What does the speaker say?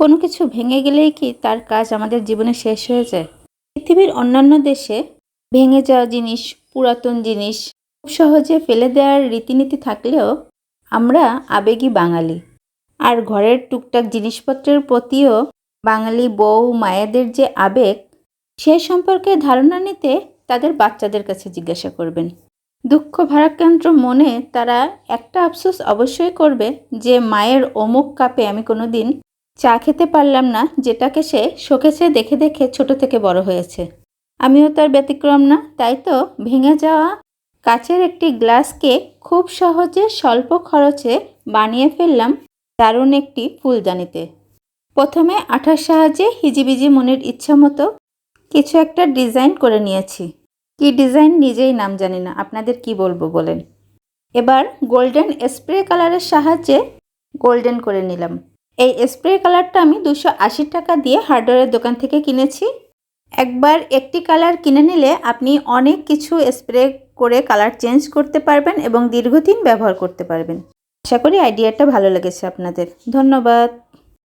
কোনো কিছু ভেঙে গেলেই কি তার কাজ আমাদের জীবনে শেষ হয়ে যায়? পৃথিবীর অন্যান্য দেশে ভেঙে যাওয়া জিনিস, পুরাতন জিনিস খুব সহজে ফেলে দেওয়ার রীতিনীতি থাকলেও আমরা আবেগী বাঙালি। আর ঘরের টুকটাক জিনিসপত্রের প্রতিও বাঙালি বউ মায়েদের যে আবেগ, সে সম্পর্কে ধারণা নিতে তাদের বাচ্চাদের কাছে জিজ্ঞাসা করবেন। দুঃখ ভারাক্রান্ত মনে তারা একটা আফসোস অবশ্যই করবে যে মায়ের অমুক কাপে আমি কোনো দিন চা খেতে পারলাম না, যেটাকে সে শোকেছে দেখে দেখে ছোট থেকে বড় হয়েছে। আমিও তার ব্যতিক্রম না, তাই তো ভেঙে যাওয়া কাচের একটি গ্লাসকে খুব সহজে স্বল্প খরচে বানিয়ে ফেললাম দারুণ একটি ফুলদানিতে। প্রথমে আঠার সাহায্যে হিজিবিজি মনের ইচ্ছা মতো কিছু একটা ডিজাইন করে নিয়েছি। কি ডিজাইন নিজেই নাম জানি না, আপনাদের কি বলবো বলেন। এবার গোল্ডেন স্প্রে কালারের সাহায্যে গোল্ডেন করে নিলাম। এই স্প্রে কালারটা আমি 280 টাকা দিয়ে হার্ডওয়্যারের দোকান থেকে কিনেছি। একবার একটি কালার কিনে নিলে আপনি অনেক কিছু স্প্রে করে কালার চেঞ্জ করতে পারবেন এবং দীর্ঘদিন ব্যবহার করতে পারবেন। আশা করি আইডিয়াটা ভালো লেগেছে আপনাদের। ধন্যবাদ।